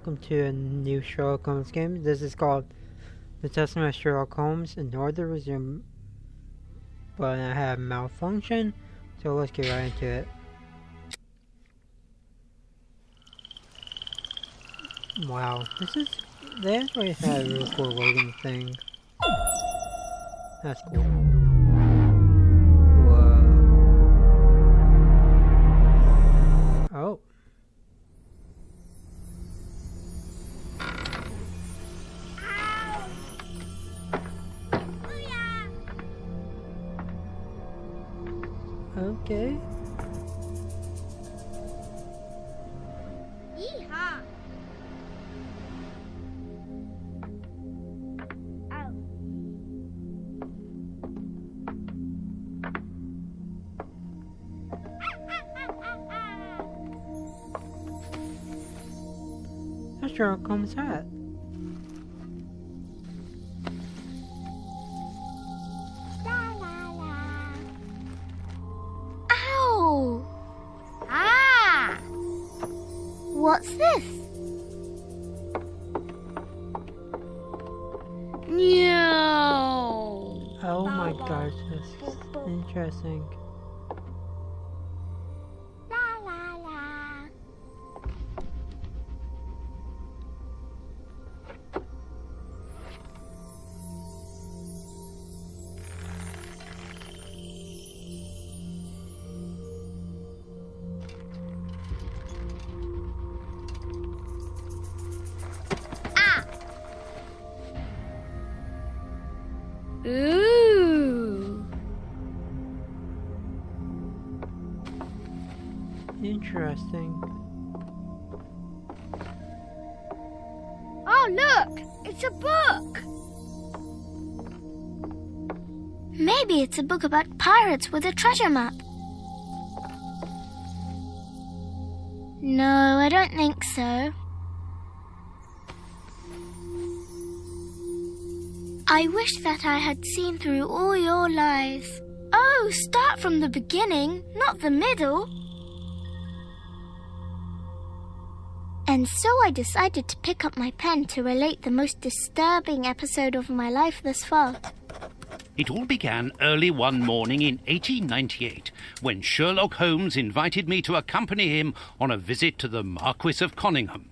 welcome to a new Sherlock Holmes game. This is called The Testament of Sherlock Holmes. In order to resume, but I have malfunction, so let's get right into it. Wow, they actually had a really cool loading thing. That's cool. Whoa. Oh. Okay. Yeehaw! Ow. That's Sherlock Holmes' hat. What's this? No. Oh my gosh, that's interesting. La la la. Ooh. Interesting. Oh, look! It's a book! Maybe it's a book about pirates with a treasure map. No, I don't think so. I wish that I had seen through all your lies. Oh, start from the beginning, not the middle. And so I decided to pick up my pen to relate the most disturbing episode of my life thus far. It all began early one morning in 1898, when Sherlock Holmes invited me to accompany him on a visit to the Marquis of Conyngham.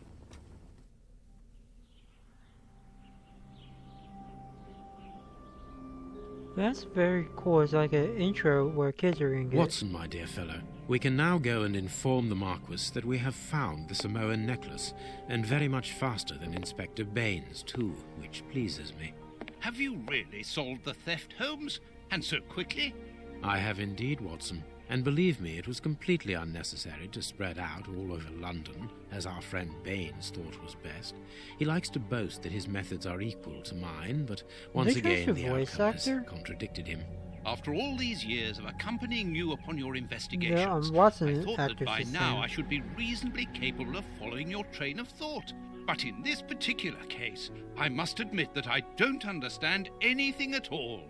That's very cool. It's like an intro where kids are going to get. Watson, my dear fellow, we can now go and inform the Marquis that we have found the Samoan necklace, and very much faster than Inspector Baines, too, which pleases me. Have you really solved the theft, Holmes? And so quickly? I have indeed, Watson. And believe me, it was completely unnecessary to spread out all over London, as our friend Baines thought was best. He likes to boast that his methods are equal to mine, but once again the outcome has contradicted him. After all these years of accompanying you upon your investigations, Yeah, Watson I thought that by actress now name. I should be reasonably capable of following your train of thought. But in this particular case, I must admit that I don't understand anything at all.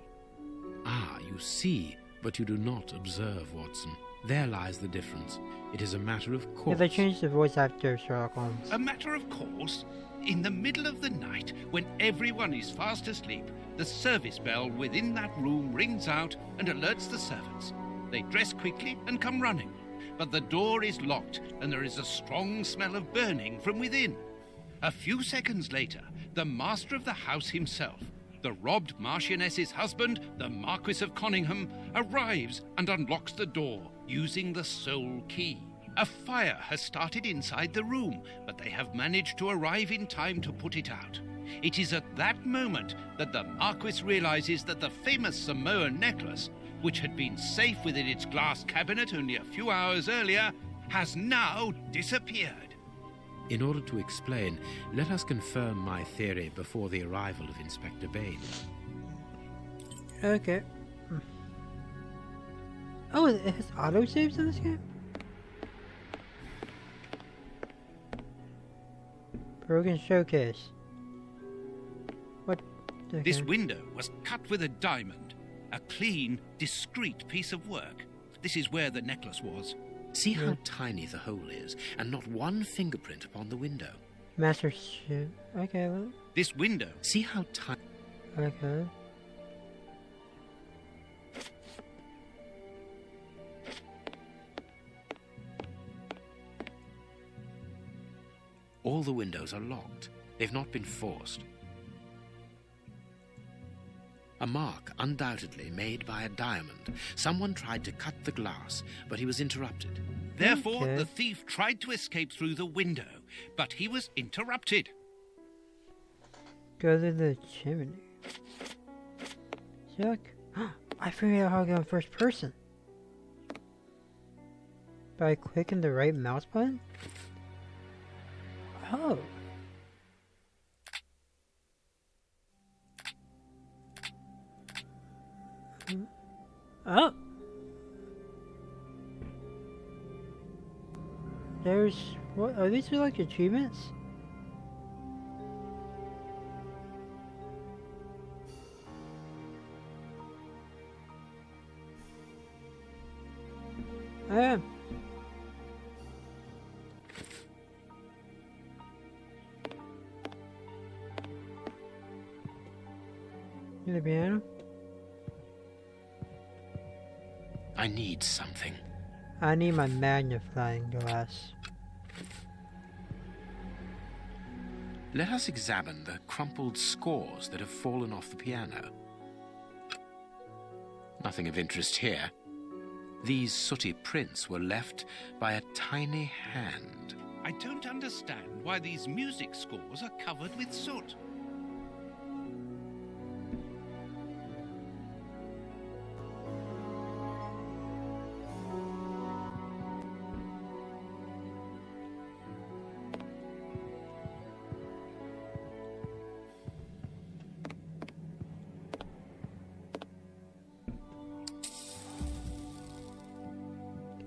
Ah, you see, but you do not observe, Watson. There lies the difference. It is a matter of course. Yeah, they changed the voice after Sherlock Holmes. A matter of course. In the middle of the night, when everyone is fast asleep, the service bell within that room rings out and alerts the servants. They dress quickly and come running, but the door is locked and there is a strong smell of burning from within. A few seconds later, the master of the house himself, the robbed Marchioness's husband, the Marquis of Conyngham, arrives and unlocks the door using the sole key. A fire has started inside the room, but they have managed to arrive in time to put it out. It is at that moment that the Marquis realizes that the famous Samoan necklace, which had been safe within its glass cabinet only a few hours earlier, has now disappeared. In order to explain, let us confirm my theory before the arrival of Inspector Baines. Okay. Oh, it has autosaves in this game? Broken showcase. What? Okay. This window was cut with a diamond. A clean, discreet piece of work. This is where the necklace was. See how tiny the hole is, and not one fingerprint upon the window. Master ship. Okay, well, This window. See how tiny. okay. All the windows are locked. They've not been forced. A mark undoubtedly made by a diamond. Someone tried to cut the glass, but he was interrupted. Therefore, Okay. the thief tried to escape through the window, but he was interrupted. Go to the chimney. Sherlock. I figured out how to go in first person. By clicking the right mouse button? Oh. Oh. There's what are these like achievements? Ah. The piano? I need something. I need my magnifying glass. Let us examine the crumpled scores that have fallen off the piano. Nothing of interest here. These sooty prints were left by a tiny hand. I don't understand why these music scores are covered with soot.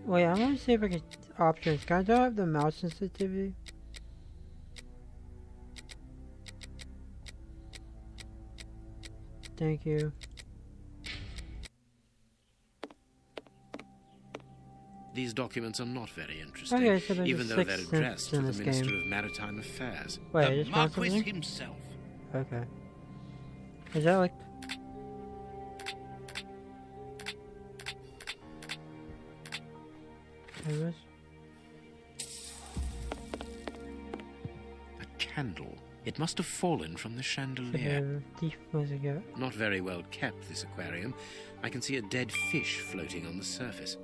Wait, I'm gonna see if I can options. Can I turn off the mouse sensitivity? Thank you. These documents are not very interesting, Okay, so there's a even though they're sixth addressed sense in to the this Minister game. of Maritime Affairs. Wait, I The just found Marquis something? himself. Okay. Is that like... There was... A candle. It must have fallen from the chandelier. Thief was ago. Not very well kept, this aquarium. I can see a dead fish floating on the surface.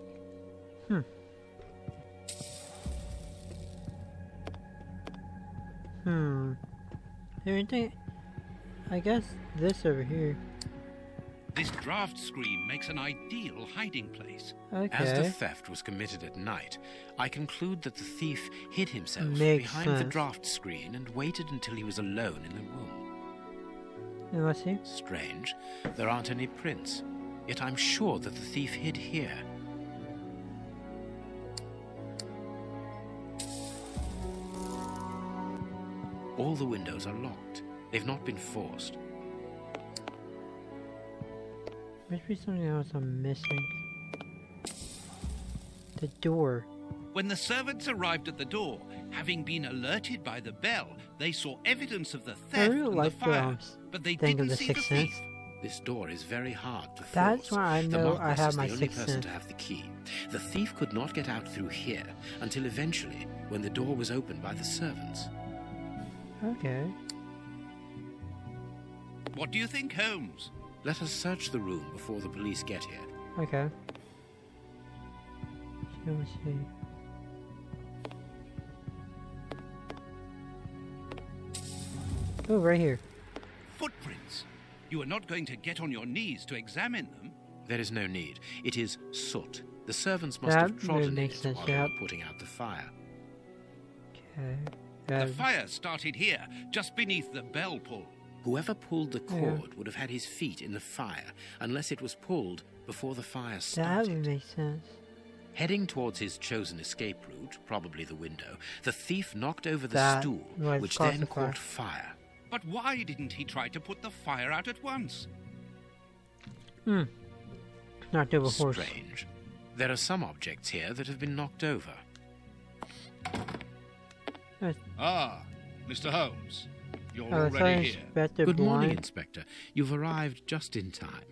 Anything? I guess this over here. This draft screen makes an ideal hiding place. As the Okay. theft was committed at night, I conclude that the thief hid himself Makes behind the sense. draft screen and waited until he was alone in the room. And let's see. Strange, there aren't any prints. Yet I'm sure that the thief hid here. All the windows are locked. They've not been forced. Must be something else I'm missing. The door. When the servants arrived at the door, having been alerted by the bell, they saw evidence of the I theft really and like the fire, the but they thing of didn't the see the Sixth thief. Sense. This door is very hard to force. That's why I The know I Marquis have is my the only Sixth person Sense. to have the key. The thief could not get out through here until eventually, when the door was opened by the servants. Okay. What do you think, Holmes? Let us search the room before the police get here. Okay. Let me see. Oh, right here. Footprints. You are not going to get on your knees to examine them. There is no need. It is soot. The servants must That have trodden in makes it sense, while they yeah. were putting out the fire. Okay. The fire started here, just beneath the bell pull. Whoever pulled the Yeah. cord would have had his feet in the fire, unless it was pulled before the fire That started. would make sense. Heading towards his chosen escape route, probably the window, the thief knocked over the That stool, was which caused then the fire. caught fire. But why didn't he try to put the fire out at once? Not do a horse. Strange. There are some objects here that have been knocked over. Ah, Mr. Holmes, you're Oh, already here. Inspector Good morning, Blind. Inspector. You've arrived just in time.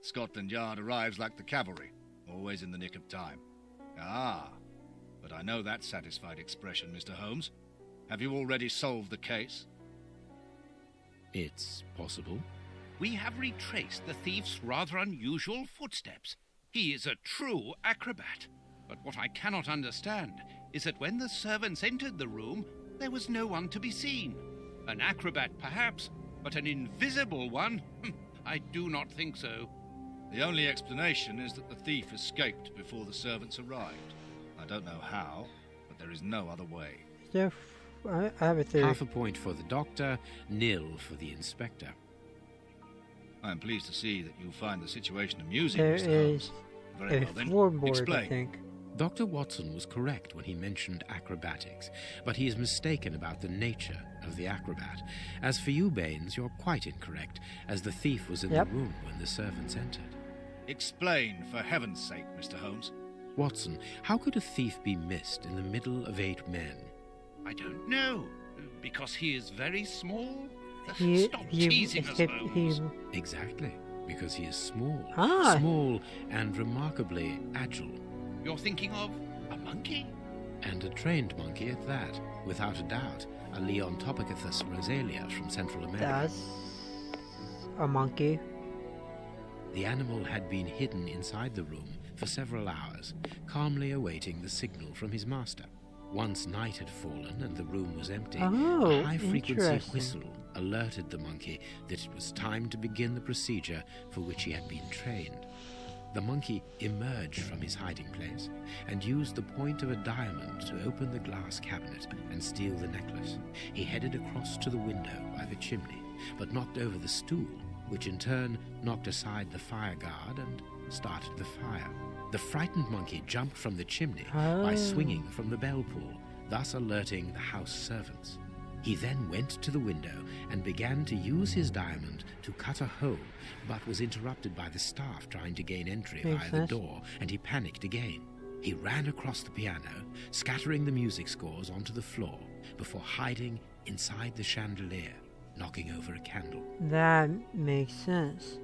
Scotland Yard arrives like the cavalry, always in the nick of time. Ah, but I know that satisfied expression, Mr. Holmes. Have you already solved the case? It's possible. We have retraced the thief's rather unusual footsteps. He is a true acrobat. But what I cannot understand is that when the servants entered the room, there was no one to be seen. An acrobat, perhaps, but an invisible one? I do not think so. The only explanation is that the thief escaped before the servants arrived. I don't know how, but there is no other way. I have a theory. Half a point for the doctor, nil for the inspector. I am pleased to see that you find the situation amusing, There Mr. is Holmes. Very a well then, floorboard, I explain. think. Dr. Watson was correct when he mentioned acrobatics, but he is mistaken about the nature of the acrobat. As for you, Baines, you're quite incorrect, as the thief was in Yep. the room when the servants entered. Explain, for heaven's sake, Mr. Holmes. Watson, how could a thief be missed in the middle of 8 men? I don't know. Because he is very small? Stop he teasing us, escaped. Holmes. Exactly, because he is small. Ah. Small and remarkably agile. You're thinking of a monkey? And a trained monkey at that, without a doubt, a Leontopithecus rosalia from Central America. That's a monkey. The animal had been hidden inside the room for several hours, calmly awaiting the signal from his master. Once night had fallen and the room was empty, Oh, a high-frequency interesting. whistle alerted the monkey that it was time to begin the procedure for which he had been trained. The monkey emerged from his hiding place and used the point of a diamond to open the glass cabinet and steal the necklace. He headed across to the window by the chimney, but knocked over the stool, which in turn knocked aside the fire guard and started the fire. The frightened monkey jumped from the chimney by swinging from the bell pull, thus alerting the house servants. He then went to the window and began to use his diamond to cut a hole, but was interrupted by the staff trying to gain entry Makes via the sense. door, and he panicked again. He ran across the piano, scattering the music scores onto the floor, before hiding inside the chandelier, knocking over a candle. That makes sense.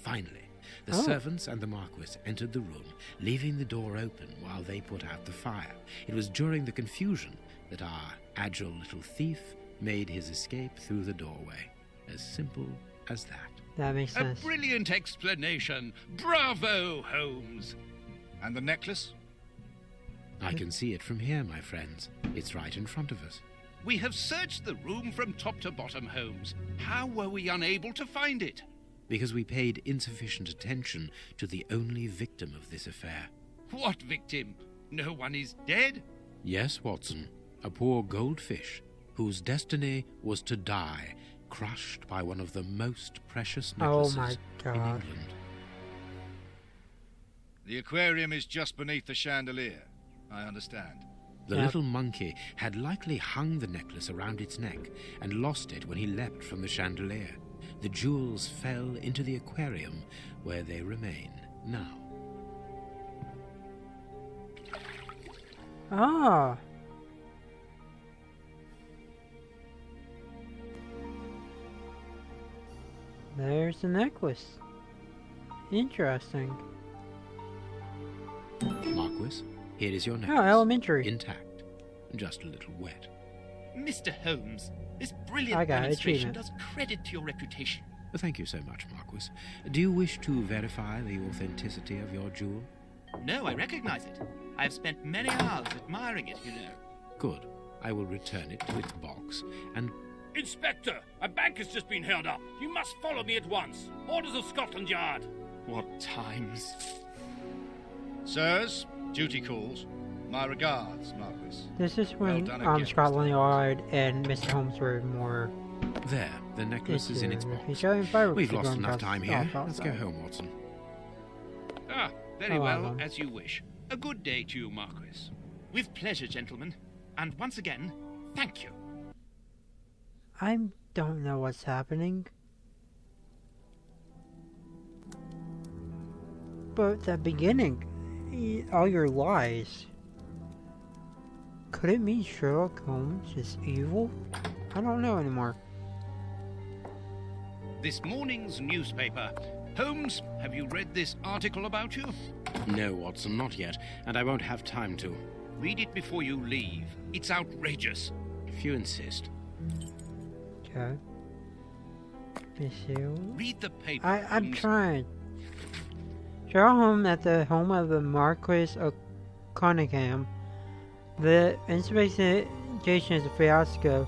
Finally, the Oh. servants and the Marquis entered the room, leaving the door open while they put out the fire. It was during the confusion that our agile little thief made his escape through the doorway. As simple as that. That makes A sense. brilliant explanation. Bravo, Holmes. And the necklace? I can see it from here, my friends. It's right in front of us. We have searched the room from top to bottom, Holmes. How were we unable to find it? Because we paid insufficient attention to the only victim of this affair. What victim? No one is dead? Yes, Watson, a poor goldfish whose destiny was to die, crushed by one of the most precious Oh necklaces my in God. England. The aquarium is just beneath the chandelier. I understand. The Yep. little monkey had likely hung the necklace around its neck and lost it when he leapt from the chandelier. The jewels fell into the aquarium, where they remain now. Ah. There's the necklace. Interesting. Marquis, here is your Oh, necklace. elementary. Intact. Just a little wet. Mr. Holmes, this I brilliant got it, demonstration achievement. does credit to your reputation. Thank you so much, Marquis. Do you wish to verify the authenticity of your jewel? No, I recognize it. I have spent many hours admiring it, you know. Good. I will return it to its box and... Inspector, a bank has just been held up. You must follow me at once. Orders of Scotland Yard. What times? Sirs, duty calls. My regards, Marquis. This is when Well done again, Scotland Mr. Yard and Mr. Holmes were more There, the necklace is in its box. each other. If I were We've to lost go enough across- time here. oh, Let's go home, Watson. Ah, very Oh, well, well. as you wish. A good day to you, Marquis. With pleasure, gentlemen. And once again, thank you. I don't know what's happening. But the beginning, all your lies Could it mean Sherlock Holmes is evil? I don't know anymore. This morning's newspaper. Holmes, have you read this article about you? No, Watson, not yet, and I won't have time to. Read it before you leave. It's outrageous. If you insist. Okay. Read the paper. I'm Holmes. trying. Sherlock Holmes at the home of the Marquis of Cunningham. The investigation is a fiasco.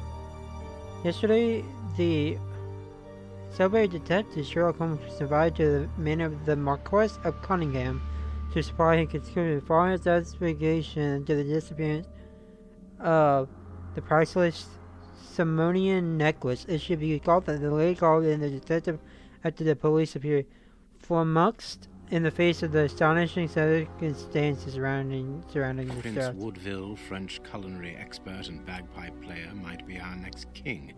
Yesterday, the celebrated detective Sherlock Holmes was invited to the manor of the Marquis of Cunningham to supply him considered following his investigation into the disappearance of the priceless Simonian necklace. It should be called that the lady called in the detective after the police appeared, flummoxed in the face of the astonishing circumstances surrounding the Prince death. Woodville, French culinary expert and bagpipe player, might be our next king.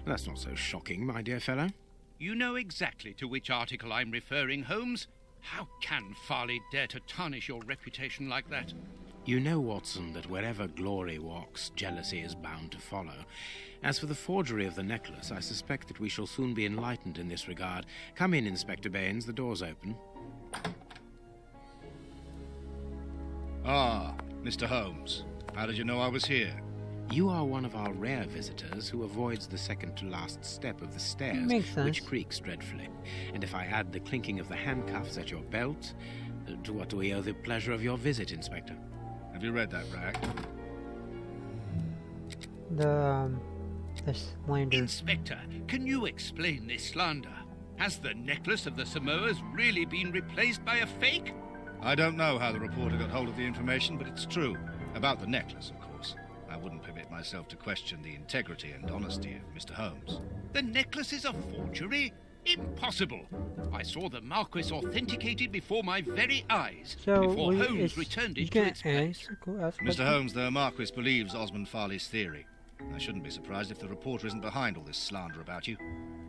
That's not so shocking, my dear fellow. You know exactly to which article I'm referring, Holmes. How can Farley dare to tarnish your reputation like that? You know, Watson, that wherever glory walks, jealousy is bound to follow. As for the forgery of the necklace, I suspect that we shall soon be enlightened in this regard. Come in, Inspector Baines, the door's open. Ah, Mr. Holmes. How did you know I was here? You are one of our rare visitors who avoids the second-to-last step of the stairs, Makes sense. which creaks dreadfully. And if I add the clinking of the handcuffs at your belt, to what do we owe the pleasure of your visit, Inspector? Have you read that, Rag? The slander. Inspector, can you explain this slander? Has the necklace of the Samoas really been replaced by a fake? I don't know how the reporter got hold of the information, but it's true. About the necklace, of course. I wouldn't permit myself to question the integrity and honesty of Mr. Holmes. The necklace is a forgery? Impossible! I saw the Marquis authenticated before my very eyes, So before Holmes returned it to its place. Mr. Holmes, the Marquis believes Osmond Farley's theory. I shouldn't be surprised if the reporter isn't behind all this slander about you.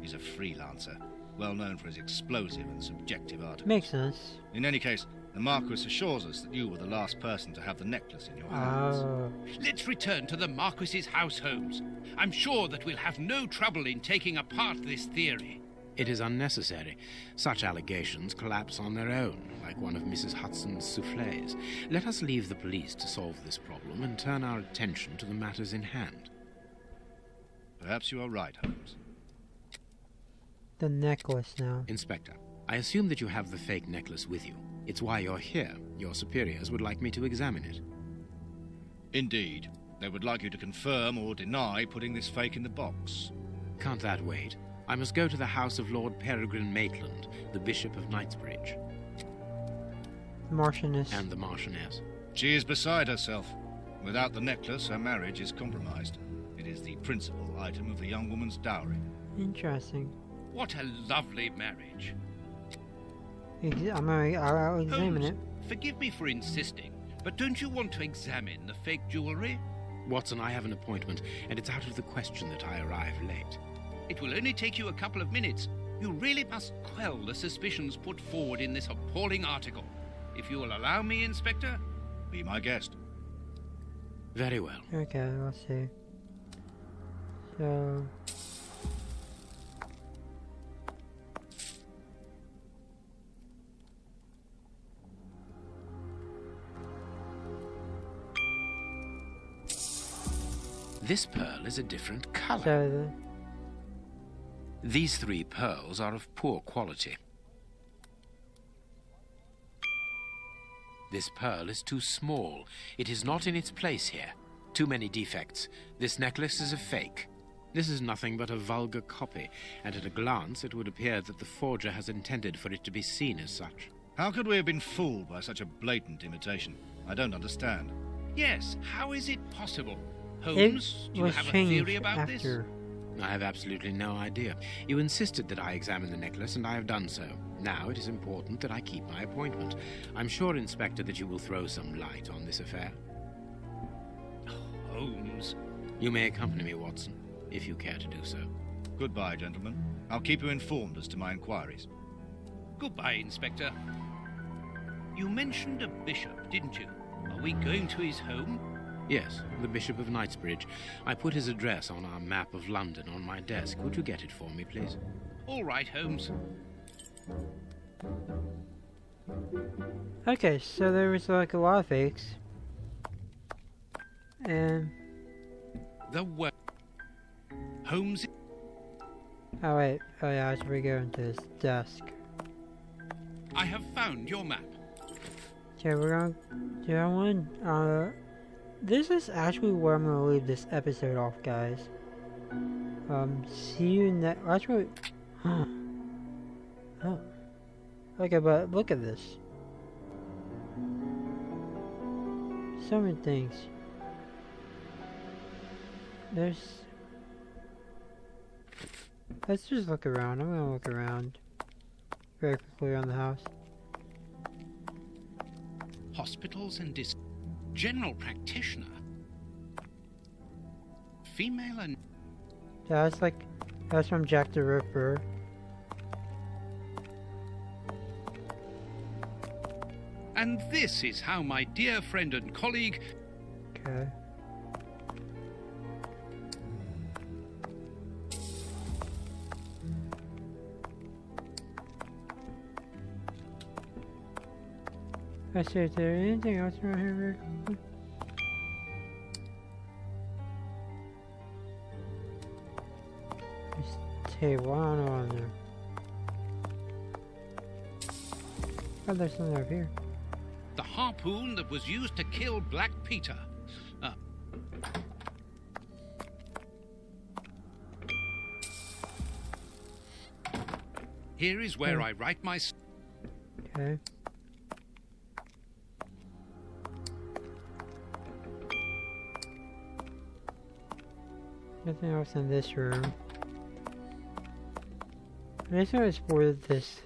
He's a freelancer, well known for his explosive and subjective articles. Makes sense. In any case, the Marquis assures us that you were the last person to have the necklace in your hands. Oh. Let's return to the Marquis's house, Holmes. I'm sure that we'll have no trouble in taking apart this theory. It is unnecessary. Such allegations collapse on their own, like one of Mrs. Hudson's soufflés. Let us leave the police to solve this problem and turn our attention to the matters in hand. Perhaps you are right, Holmes. The necklace now. Inspector, I assume that you have the fake necklace with you. It's why you're here. Your superiors would like me to examine it. Indeed. They would like you to confirm or deny putting this fake in the box. Can't that wait? I must go to the house of Lord Peregrine Maitland, the Bishop of Knightsbridge. Marchioness. And the Marchioness. She is beside herself. Without the necklace, her marriage is compromised. It is the principal item of the young woman's dowry. Interesting. What a lovely marriage. I'll examine Holmes, it. forgive me for insisting, but don't you want to examine the fake jewellery? Watson, I have an appointment, and it's out of the question that I arrive late. It will only take you a couple of minutes. You really must quell the suspicions put forward in this appalling article. If you will allow me, Inspector. Be my guest. Very well. Okay, let's see. So... This pearl is a different color. So These 3 pearls are of poor quality. This pearl is too small. It is not in its place here. Too many defects. This necklace is a fake. This is nothing but a vulgar copy, and at a glance it would appear that the forger has intended for it to be seen as such. How could we have been fooled by such a blatant imitation? I don't understand. Yes, how is it possible? Holmes, do you was have a changed theory about after. I have absolutely no idea. You insisted that I examine the necklace, and I have done so. Now it is important that I keep my appointment. I'm sure, Inspector, that you will throw some light on this affair. Holmes. You may accompany me, Watson, if you care to do so. Goodbye, gentlemen. I'll keep you informed as to my inquiries. Goodbye, Inspector. You mentioned a bishop, didn't you? Are we going to his home? Yes, the Bishop of Knightsbridge. I put his address on our map of London on my desk. Would you get it for me, please? All right, Holmes. Okay, so there was like a lot of fakes. And... The word. Holmes. oh wait, oh yeah, I should go into his desk. I have found your map. Okay, we're gonna do that one. This is actually where I'm gonna leave this episode off, guys. See you next. Actually, oh. Okay, but look at this. So many things. There's. Let's just look around. I'm gonna look around very quickly around the house. Hospitals and general practitioner. Female and... Yeah, that's from Jack the Ripper. And this is how my dear friend and colleague... Okay. I see, is there anything else around here very quickly? This table, I don't know on there. Oh, there's something over here. The harpoon that was used to kill Black Peter. Here is where I write my... Okay. Nothing else in this room. I just want to explore this.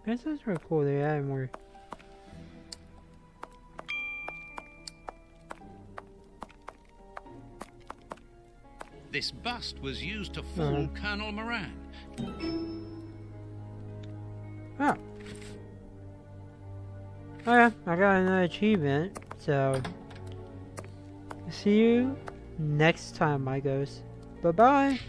This is really cool. They added more. This bust was used to fool Colonel Moran. Oh. Oh yeah, I got another achievement, so see you next time, my ghosts. Bye bye.